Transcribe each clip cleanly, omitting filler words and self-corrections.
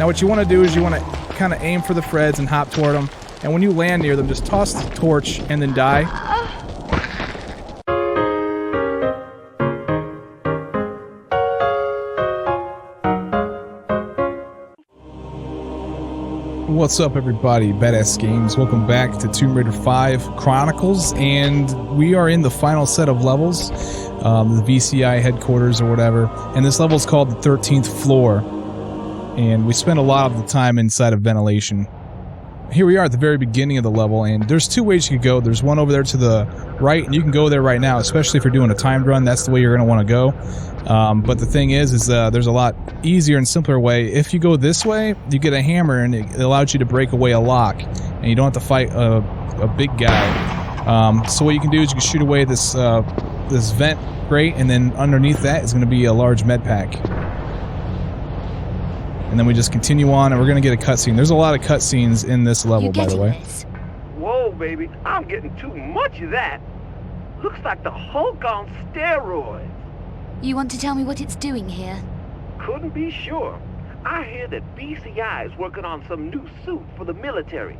Now what you want to do is you want to kind of aim for the Freds and hop toward them. And when you land near them, just toss the torch and then die. What's up, everybody? Badass Games. Welcome back to Tomb Raider 5 Chronicles, and we are in the final set of levels, the VCI headquarters or whatever, and this level is called the 13th floor, and we spent a lot of the time inside of ventilation. Here we are at the very beginning of the level, and there's two ways you could go. There's one over there to the right, and you can go there right now, especially if you're doing a timed run. That's the way you're going to want to go. But the thing is there's a lot easier and simpler way. If you go this way, you get a hammer, and it allows you to break away a lock, and you don't have to fight a big guy. So what you can do is you can shoot away this this vent grate, and then underneath that is going to be a large med pack. And then we just continue on, and we're going to get a cutscene. There's a lot of cutscenes in this level, by the way. This? Whoa, baby. I'm getting too much of that. Looks like the Hulk on steroids. You want to tell me what it's doing here? Couldn't be sure. I hear that BCI is working on some new suit for the military.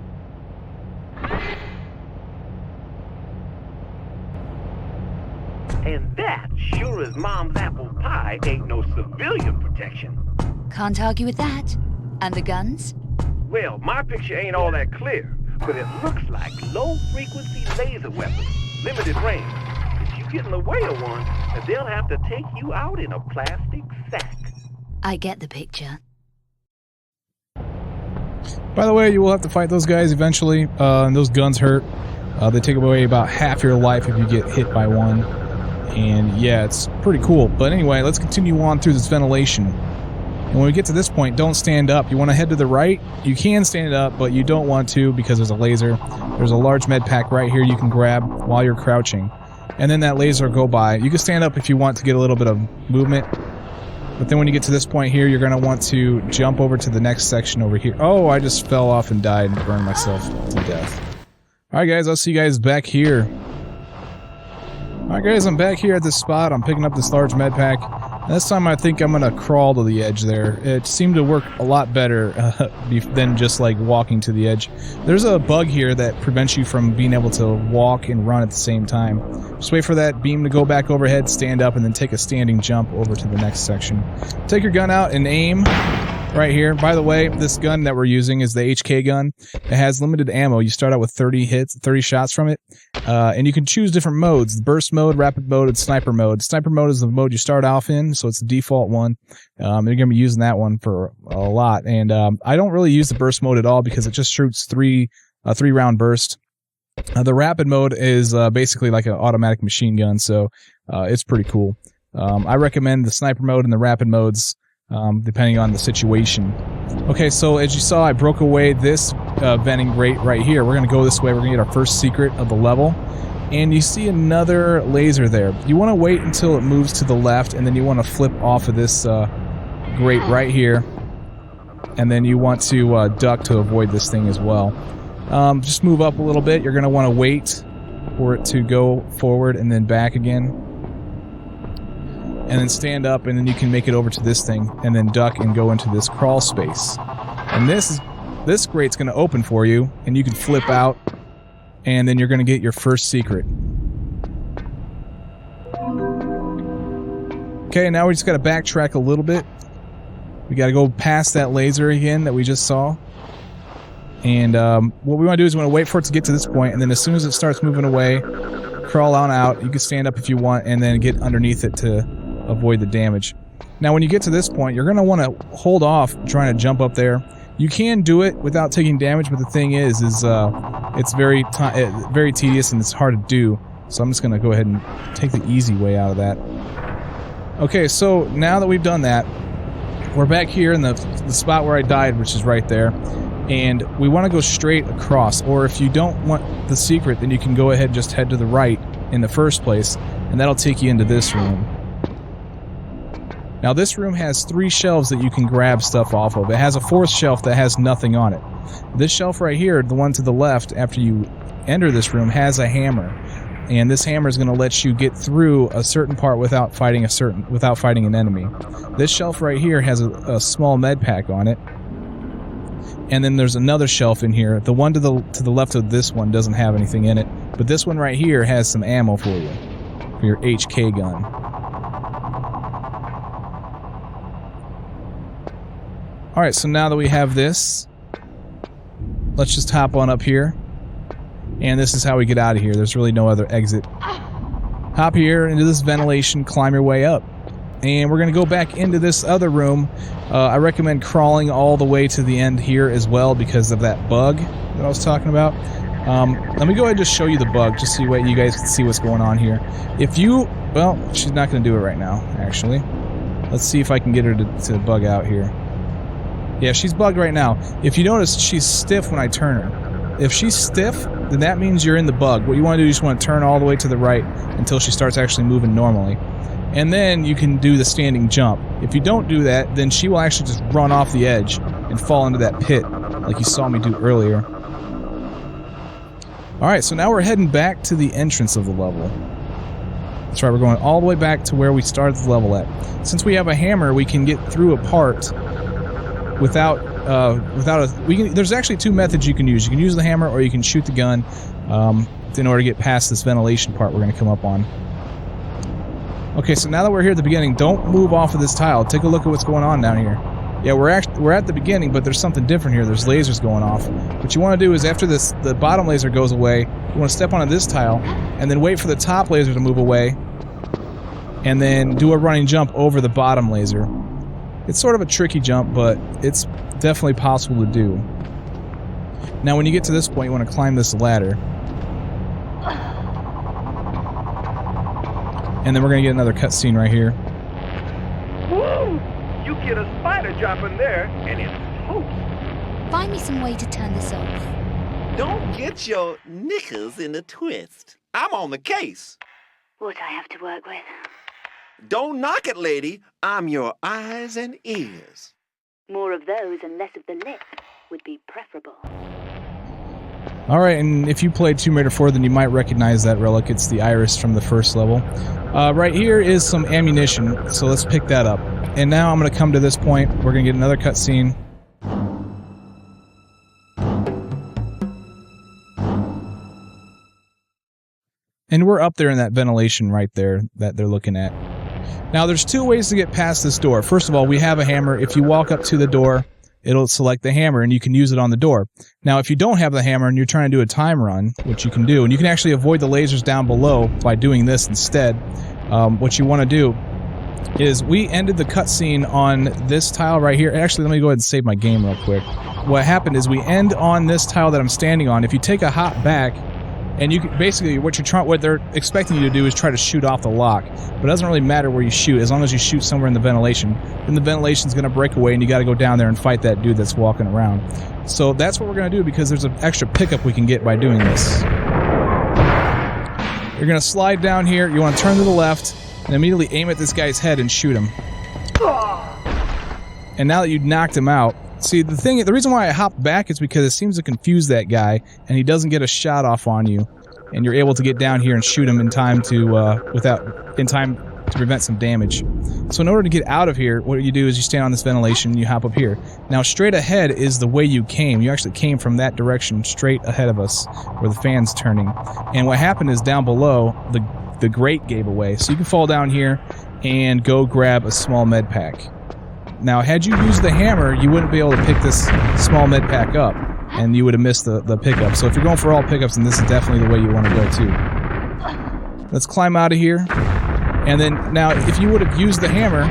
And that, sure as Mom's apple pie, ain't no civilian protection. Can't argue with that. And the guns? Well, my picture ain't all that clear, but it looks like low-frequency laser weapons, limited range. If you get in the way of one, they'll have to take you out in a plastic sack. I get the picture. By the way, you will have to fight those guys eventually, and those guns hurt. They take away about half your life if you get hit by one. And yeah, it's pretty cool. But anyway, let's continue on through this ventilation. And when we get to this point, don't stand up. You want to head to the right. You can stand up, but you don't want to because there's a laser. There's a large med pack right here you can grab while you're crouching. And then that laser will go by. You can stand up if you want to get a little bit of movement. But then when you get to this point here, you're going to want to jump over to the next section over here. Oh, I just fell off and died and burned myself to death. Alright guys, I'll see you guys back here. Alright guys, I'm back here at this spot. I'm picking up this large med pack. This time I think I'm gonna crawl to the edge there. It seemed to work a lot better than just like walking to the edge. There's a bug here that prevents you from being able to walk and run at the same time. Just wait for that beam to go back overhead, stand up, and then take a standing jump over to the next section. Take your gun out and aim right here. By the way, this gun that we're using is the HK gun. It has limited ammo. You start out with 30 hits, 30 shots from it, and you can choose different modes: burst mode, rapid mode, and sniper mode. Sniper mode is the mode you start off in, so it's the default one. You're going to be using that one for a lot, and I don't really use the burst mode at all because it just shoots three round burst. The rapid mode is basically like an automatic machine gun, so it's pretty cool. I recommend the sniper mode and the rapid modes, depending on the situation. Okay, so as you saw, I broke away this venting grate right here. We're going to go this way. We're going to get our first secret of the level. And you see another laser there. You want to wait until it moves to the left, and then you want to flip off of this grate right here. And then you want to duck to avoid this thing as well. Just move up a little bit. You're going to want to wait for it to go forward and then back again. And then stand up, and then you can make it over to this thing, and then duck and go into this crawl space. And this grate's going to open for you, and you can flip out, and then you're going to get your first secret. Okay, now we just got to backtrack a little bit. We got to go past that laser again that we just saw. And what we want to do is we want to wait for it to get to this point, and then as soon as it starts moving away, crawl on out. You can stand up if you want, and then get underneath it to avoid the damage. Now when you get to this point, you're going to want to hold off trying to jump up there. You can do it without taking damage, but the thing is it's very tedious and it's hard to do. So I'm just going to go ahead and take the easy way out of that. Okay, so now that we've done that, we're back here in the spot where I died, which is right there. And we want to go straight across, or if you don't want the secret, then you can go ahead and just head to the right in the first place, and that'll take you into this room. Now this room has 3 shelves that you can grab stuff off of. It has a 4th shelf that has nothing on it. This shelf right here, the one to the left after you enter this room, has a hammer. And this hammer is going to let you get through a certain part without fighting an enemy. This shelf right here has a small med pack on it. And then there's another shelf in here. The one to the left of this one doesn't have anything in it, but this one right here has some ammo for you, for your HK gun. Alright, so now that we have this, let's just hop on up here. And this is how we get out of here. There's really no other exit. Hop here into this ventilation, climb your way up. And we're going to go back into this other room. I recommend crawling all the way to the end here as well because of that bug that I was talking about. Let me go ahead and just show you the bug, just so you guys can see what's going on here. If you... Well, she's not going to do it right now, actually. Let's see if I can get her to bug out here. Yeah, she's bugged right now. If you notice, she's stiff when I turn her. If she's stiff, then that means you're in the bug. What you want to do is you just want to turn all the way to the right until she starts actually moving normally. And then you can do the standing jump. If you don't do that, then she will actually just run off the edge and fall into that pit like you saw me do earlier. Alright, so now we're heading back to the entrance of the level. That's right, we're going all the way back to where we started the level at. Since we have a hammer, we can get through a part there's actually two methods you can use. You can use the hammer or you can shoot the gun in order to get past this ventilation part we're going to come up on. Okay, so now that we're here at the beginning, don't move off of this tile. Take a look at what's going on down here. Yeah, we're at the beginning, but there's something different here. There's lasers going off. What you want to do is after the bottom laser goes away, you want to step onto this tile and then wait for the top laser to move away and then do a running jump over the bottom laser. It's sort of a tricky jump, but it's definitely possible to do. Now, when you get to this point, you want to climb this ladder. And then we're going to get another cutscene right here. Woo! You get a spider dropping there, and it's toast. Find me some way to turn this off. Don't get your knickers in a twist. I'm on the case. What I have to work with. Don't knock it, lady. I'm your eyes and ears. More of those and less of the lip would be preferable. Alright, and if you played Tomb Raider 4, then you might recognize that relic. It's the iris from the first level. Right here is some ammunition, so let's pick that up. And now I'm going to come to this point. We're going to get another cutscene. And we're up there in that ventilation right there that they're looking at. Now, there's two ways to get past this door. First of all, we have a hammer. If you walk up to the door, it'll select the hammer, and you can use it on the door. Now, if you don't have the hammer and you're trying to do a time run, which you can do, and you can actually avoid the lasers down below by doing this instead, what you want to do is we ended the cutscene on this tile right here. Actually, let me go ahead and save my game real quick. What happened is we end on this tile that I'm standing on. If you take a hop back, and you can, basically what they're expecting you to do is try to shoot off the lock, but it doesn't really matter where you shoot as long as you shoot somewhere in the ventilation. Then the ventilation's going to break away, and you got to go down there and fight that dude that's walking around. So that's what we're going to do because there's an extra pickup we can get by doing this. You're going to slide down here. You want to turn to the left and immediately aim at this guy's head and shoot him. And now that you've knocked him out, see, the reason why I hopped back is because it seems to confuse that guy, and he doesn't get a shot off on you, and you're able to get down here and shoot him in time to prevent some damage. So in order to get out of here, what you do is you stand on this ventilation and you hop up here. Now, straight ahead is the way you came. You actually came from that direction, straight ahead of us, where the fan's turning. And what happened is down below, the grate gave away. So you can fall down here and go grab a small med pack. Now, had you used the hammer, you wouldn't be able to pick this small med pack up, and you would have missed the pickup. So if you're going for all pickups, then this is definitely the way you want to go too. Let's climb out of here. And then, now, if you would have used the hammer,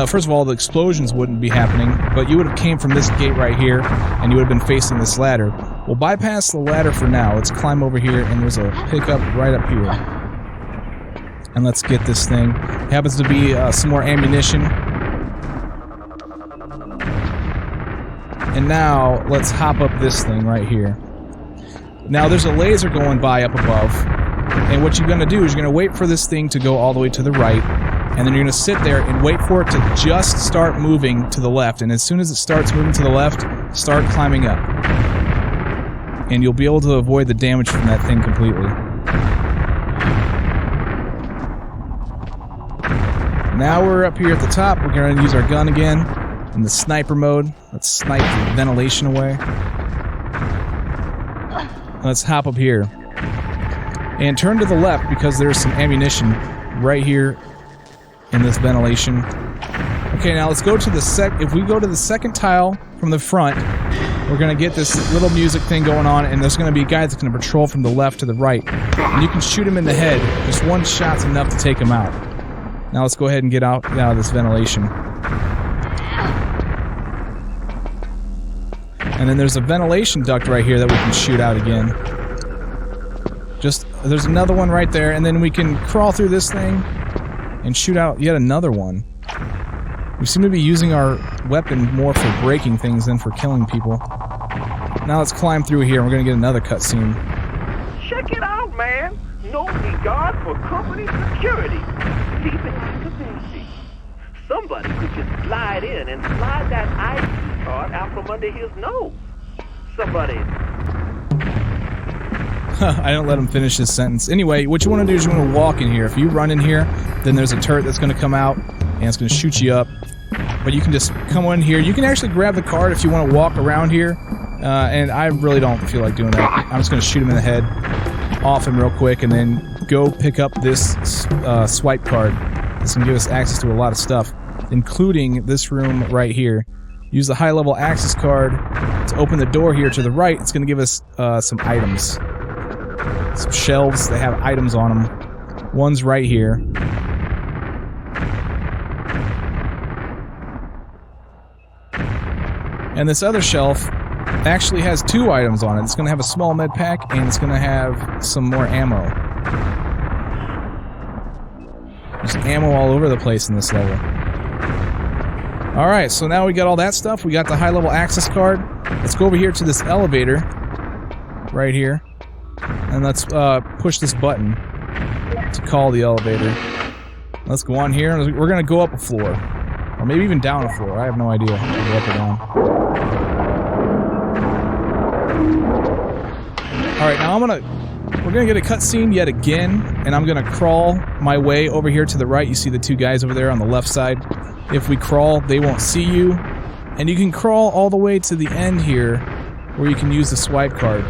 first of all, the explosions wouldn't be happening, but you would have came from this gate right here, and you would have been facing this ladder. We'll bypass the ladder for now. Let's climb over here, and there's a pickup right up here. And let's get this thing. It happens to be some more ammunition. And now, let's hop up this thing right here. Now, there's a laser going by up above, and what you're going to do is you're going to wait for this thing to go all the way to the right, and then you're going to sit there and wait for it to just start moving to the left, and as soon as it starts moving to the left, start climbing up. And you'll be able to avoid the damage from that thing completely. Now we're up here at the top. We're going to use our gun again. in the sniper mode. Let's snipe the ventilation away. Let's hop up here. And turn to the left because there's some ammunition right here in this ventilation. Okay, now let's go to the if we go to the second tile from the front, we're going to get this little music thing going on, and there's going to be a guy that's going to patrol from the left to the right. And you can shoot him in the head. Just one shot's enough to take him out. Now let's go ahead and get out of this ventilation. And then there's a ventilation duct right here that we can shoot out again. There's another one right there, and then we can crawl through this thing and shoot out yet another one. We seem to be using our weapon more for breaking things than for killing people. Now let's climb through here, and we're going to get another cutscene. Check it out, man. No regard for company security. Keep it like a baby. Somebody could just slide in and slide that ID card out from under his nose. Somebody... I don't let him finish his sentence. Anyway, what you want to do is you want to walk in here. If you run in here, then there's a turret that's going to come out, and it's going to shoot you up. But you can just come in here. You can actually grab the card if you want to walk around here, and I really don't feel like doing that. I'm just going to shoot him in the head, off him real quick, and then go pick up this swipe card. This can give us access to a lot of stuff, including this room right here. Use the high-level access card to open the door here to the right. It's going to give us some items. Some shelves that have items on them. One's right here. And this other shelf actually has two items on it. It's going to have a small med pack, and it's going to have some more ammo. There's ammo all over the place in this level. Alright, so now we got all that stuff. We got the high-level access card. Let's go over here to this elevator. Right here. And let's push this button to call the elevator. Let's go on here. We're going to go up a floor. Or maybe even down a floor. I have no idea. Go up or down. Alright, now we're going to get a cutscene yet again. And I'm going to crawl my way over here to the right. You see the two guys over there on the left side. If we crawl, they won't see you. And you can crawl all the way to the end here where you can use the swipe card.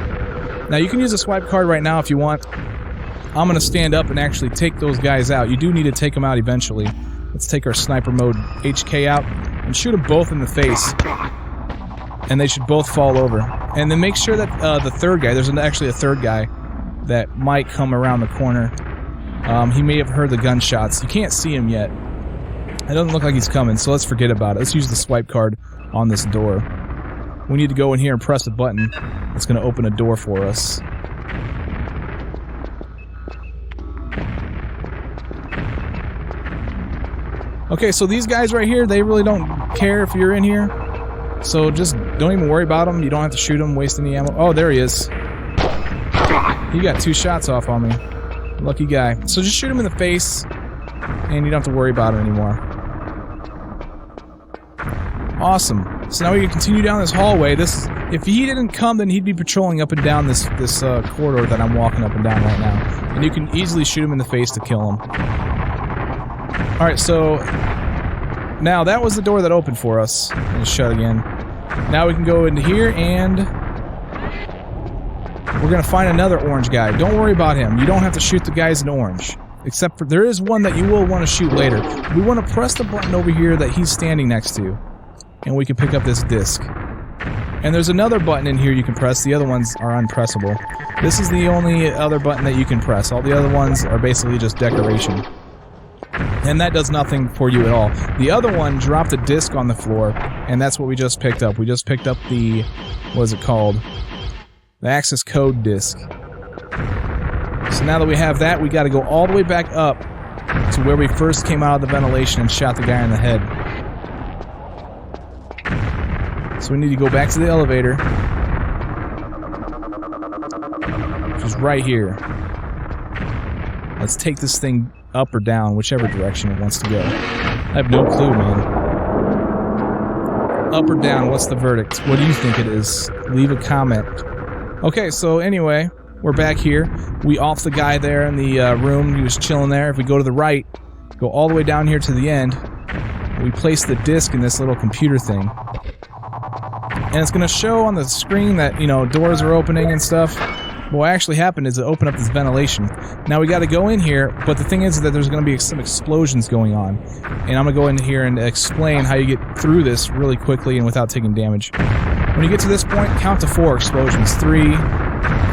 Now, you can use a swipe card right now if you want. I'm going to stand up and actually take those guys out. You do need to take them out eventually. Let's take our sniper mode HK out and shoot them both in the face. And they should both fall over. And then make sure that the third guy, there's actually a third guy that might come around the corner. He may have heard the gunshots. You can't see him yet. It doesn't look like he's coming, so let's forget about it. Let's use the swipe card on this door. We need to go in here and press a button. It's going to open a door for us. Okay, so these guys right here, they really don't care if you're in here. So just don't even worry about them. You don't have to shoot them, waste any ammo. Oh, there he is. He got 2 shots off on me. Lucky guy. So just shoot him in the face, and you don't have to worry about him anymore. Awesome. So now we can continue down this hallway. If he didn't come, then he'd be patrolling up and down this corridor that I'm walking up and down right now. And you can easily shoot him in the face to kill him. Alright, so now that was the door that opened for us. It's shut again. Now we can go into here and we're going to find another orange guy. Don't worry about him. You don't have to shoot the guys in orange. Except for there is one that you will want to shoot later. We want to press the button over here that he's standing next to. And we can pick up this disc. And there's another button in here you can press. The other ones are unpressable. This is the only other button that you can press. All the other ones are basically just decoration. And that does nothing for you at all. The other one dropped a disc on the floor, and that's what we just picked up. We just picked up the, what is it called? The access code disc. So now that we have that, we got to go all the way back up to where we first came out of the ventilation and shot the guy in the head. So we need to go back to the elevator, which is right here. Let's take this thing up or down, whichever direction it wants to go. I have no clue, man. Up or down, what's the verdict? What do you think it is? Leave a comment. Okay, so anyway, we're back here. We off the guy there in the room. He was chilling there. If we go to the right, go all the way down here to the end, We place the disc in this little computer thing. And it's going to show on the screen that, you know, doors are opening and stuff. But what actually happened is it opened up this ventilation. Now we got to go in here, but the thing is that there's going to be some explosions going on. And I'm going to go in here and explain how you get through this really quickly and without taking damage. When you get to this point, count to 4 explosions. 3,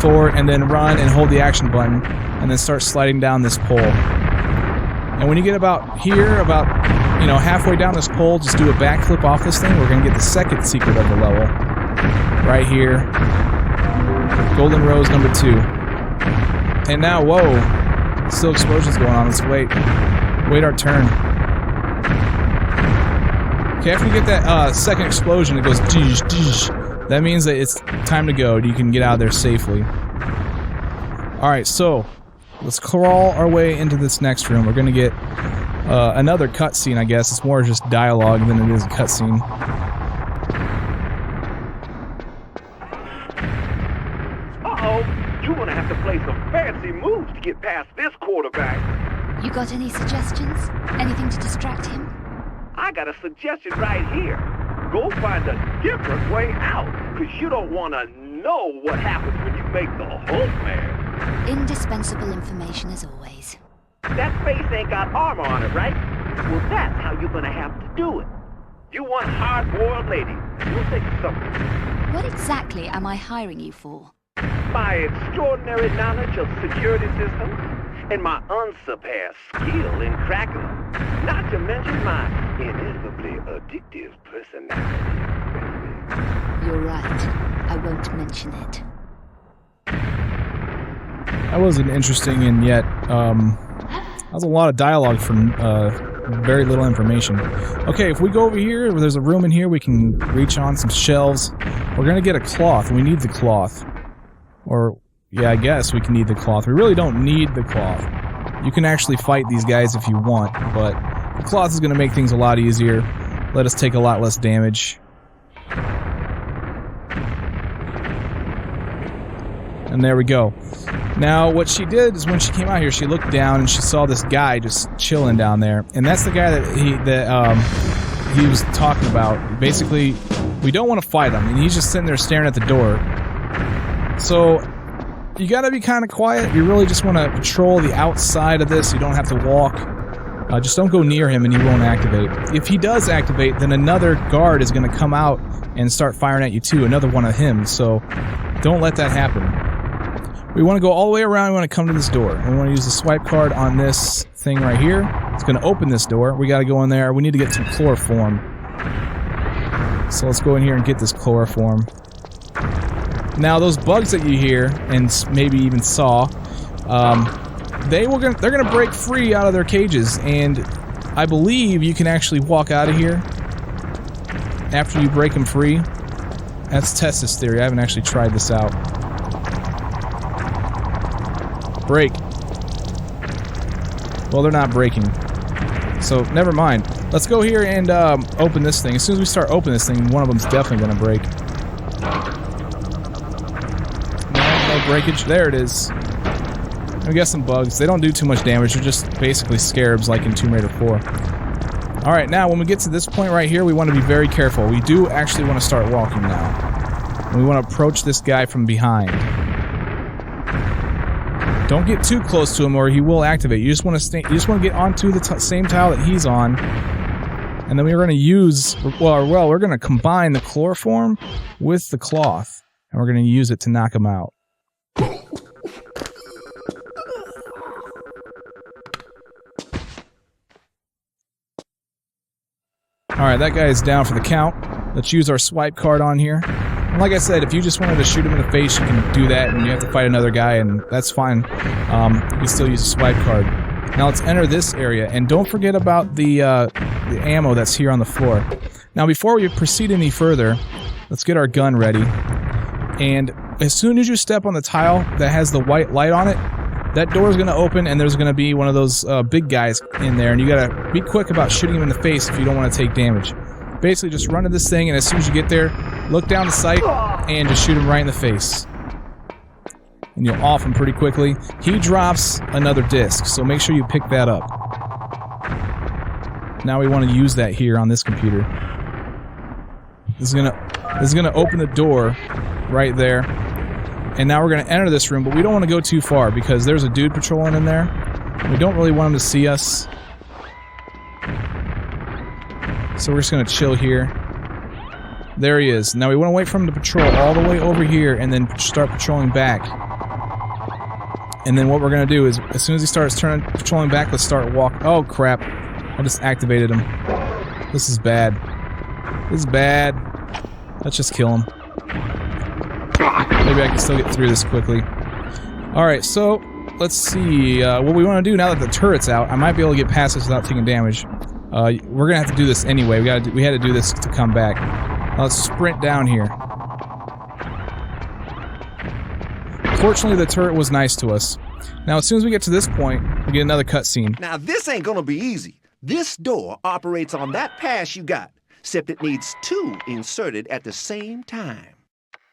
4, and then run and hold the action button, and then start sliding down this pole. And when you get about here, you know, halfway down this pole, just do a backflip off this thing. We're going to get the second secret of the level. Right here. Golden Rose number 2. And now, whoa. Still explosions going on. Let's wait. Wait our turn. Okay, after you get that second explosion, it goes dish, dish. That means that it's time to go. You can get out of there safely. Alright, so let's crawl our way into this next room. We're going to get another cutscene, I guess. It's more just dialogue than it is a cutscene. Uh-oh, you're gonna have to play some fancy moves to get past this quarterback. You got any suggestions? Anything to distract him? I got a suggestion right here. Go find a different way out, because you don't want to know what happens when you make the Hulk man. Indispensable information as always. That face ain't got armor on it, right? Well, that's how you're gonna have to do it. You want hard-boiled lady. You'll take something. What exactly am I hiring you for? My extraordinary knowledge of security systems and my unsurpassed skill in cracking them. Not to mention my ineffably addictive personality, baby. You're right. I won't mention it. That wasn't interesting, and yet, that was a lot of dialogue from very little information. Okay, if we go over here, there's a room in here, we can reach on some shelves. We're gonna get a cloth. We need the cloth. Or, yeah, I guess we can need the cloth. We really don't need the cloth. You can actually fight these guys if you want, but the cloth is gonna make things a lot easier. Let us take a lot less damage. And there we go. Now, what she did is when she came out here, she looked down and she saw this guy just chilling down there. And that's the guy that he was talking about. Basically, we don't want to fight him, and he's just sitting there staring at the door. So, you gotta be kind of quiet. You really just want to patrol the outside of this. You don't have to walk. Just don't go near him and he won't activate. If he does activate, then another guard is going to come out and start firing at you too. Another one of him. So, don't let that happen. We want to go all the way around. We want to come to this door. And we want to use the swipe card on this thing right here. It's going to open this door. We got to go in there. We need to get some chloroform. So let's go in here and get this chloroform. Now those bugs that you hear and maybe even saw, they're gonna break free out of their cages, and I believe you can actually walk out of here after you break them free. Let's test this theory. I haven't actually tried this out. Break. Well, they're not breaking. So, never mind. Let's go here and open this thing. As soon as we start opening this thing, one of them's definitely going to break. No breakage. There it is. We got some bugs. They don't do too much damage. They're just basically scarabs like in Tomb Raider 4. Alright, now when we get to this point right here, we want to be very careful. We do actually want to start walking now. And we want to approach this guy from behind. Don't get too close to him or he will activate. You just want to get onto the same tile that he's on. And then we're going to use, we're going to combine the chloroform with the cloth. And we're going to use it to knock him out. Alright, that guy is down for the count. Let's use our swipe card on here. And like I said, if you just wanted to shoot him in the face, you can do that, and you have to fight another guy, and that's fine. You can still use a swipe card. Now let's enter this area, and don't forget about the ammo that's here on the floor. Now before we proceed any further, let's get our gun ready. And as soon as you step on the tile that has the white light on it, that door is going to open, and there's going to be one of those big guys in there, and you got to be quick about shooting him in the face if you don't want to take damage. Basically, just run to this thing, and as soon as you get there, look down the sight, and just shoot him right in the face. And you'll off him pretty quickly. He drops another disc, so make sure you pick that up. Now we want to use that here on this computer. This is gonna open the door right there. And now we're gonna enter this room, but we don't want to go too far because there's a dude patrolling in there. We don't really want him to see us. So we're just gonna chill here. There he is. Now we want to wait for him to patrol all the way over here and then start patrolling back. And then what we're going to do is, as soon as he starts patrolling back, let's start walking. Oh, crap. I just activated him. This is bad. This is bad. Let's just kill him. Maybe I can still get through this quickly. Alright, so let's see. What we want to do now that the turret's out, I might be able to get past this without taking damage. We're going to have to do this anyway. We had to do this to come back. Now let's sprint down here. Fortunately, the turret was nice to us. Now, as soon as we get to this point, we get another cutscene. Now, this ain't gonna be easy. This door operates on that pass you got, except it needs 2 inserted at the same time.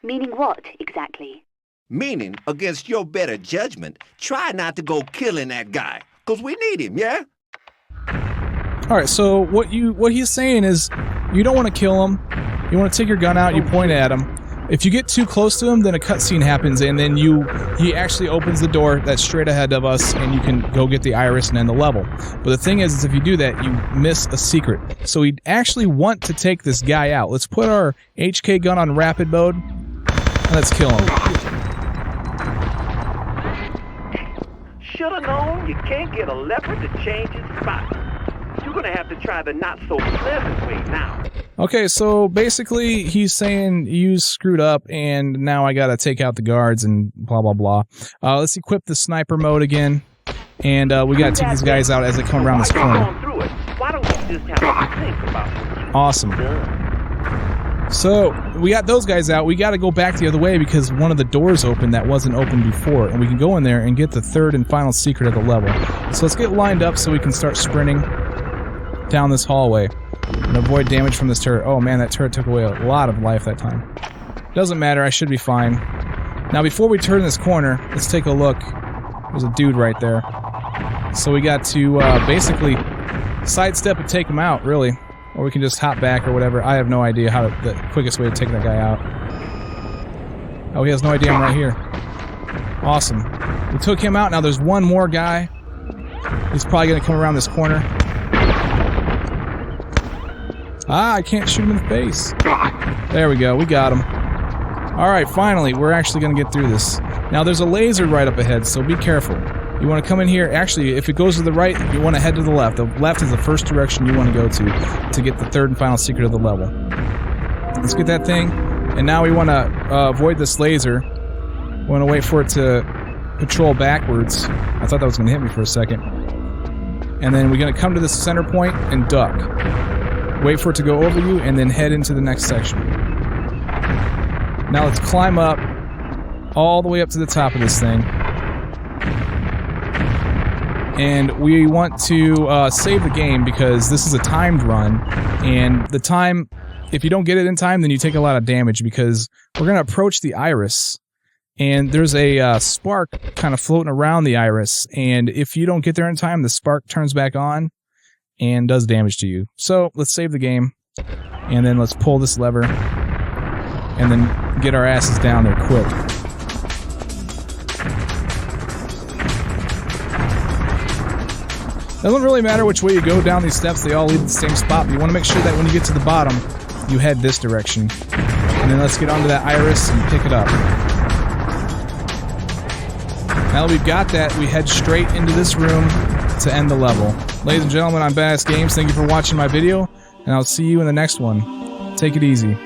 Meaning what, exactly? Meaning, against your better judgment, try not to go killing that guy, 'cause we need him, yeah? Alright, so what he's saying is, you don't want to kill him. You want to take your gun out, you point at him. If you get too close to him, then a cutscene happens, and then he actually opens the door that's straight ahead of us, and you can go get the iris and end the level. But the thing is if you do that, you miss a secret. So we actually want to take this guy out. Let's put our HK gun on rapid mode, and let's kill him. Should've known you can't get a leopard to change his spot. You're gonna have to try the not-so-pleasant way now. Okay, so basically he's saying you screwed up and now I gotta take out the guards and blah blah blah. Let's equip the sniper mode again, and we gotta take these guys out as they come around this corner. Why don't you just have to think about it? Awesome. So we got those guys out. We gotta go back the other way because one of the doors opened that wasn't open before, and we can go in there and get the third and final secret of the level. So let's get lined up so we can start sprinting down this hallway and avoid damage from this turret. Oh man, that turret took away a lot of life that time. Doesn't matter, I should be fine. Now before we turn this corner, let's take a look. There's a dude right there. So we got to basically sidestep and take him out, really. Or we can just hop back or whatever. I have no idea the quickest way to take that guy out. Oh, he has no idea I'm right here. Awesome. We took him out. Now there's one more guy. He's probably going to come around this corner. Ah, I can't shoot him in the face. There we go, we got him. Alright, finally, we're actually going to get through this. Now, there's a laser right up ahead, so be careful. You want to come in here. Actually, if it goes to the right, you want to head to the left. The left is the first direction you want to go to get the third and final secret of the level. Let's get that thing. And now we want to avoid this laser. We want to wait for it to patrol backwards. I thought that was going to hit me for a second. And then we're going to come to this center point and duck. Wait for it to go over you, and then head into the next section. Now let's climb up all the way up to the top of this thing. And we want to save the game because this is a timed run. And the time, if you don't get it in time, then you take a lot of damage because we're going to approach the iris. And there's a spark kind of floating around the iris. And if you don't get there in time, the spark turns back on and does damage to you. So let's save the game, and then let's pull this lever, and then get our asses down there quick. Doesn't really matter which way you go down these steps, they all lead to the same spot, but you want to make sure that when you get to the bottom, you head this direction. And then let's get onto that iris and pick it up. Now that we've got that, we head straight into this room to end the level. Ladies and gentlemen, I'm Badass Games. Thank you for watching my video, and I'll see you in the next one. Take it easy.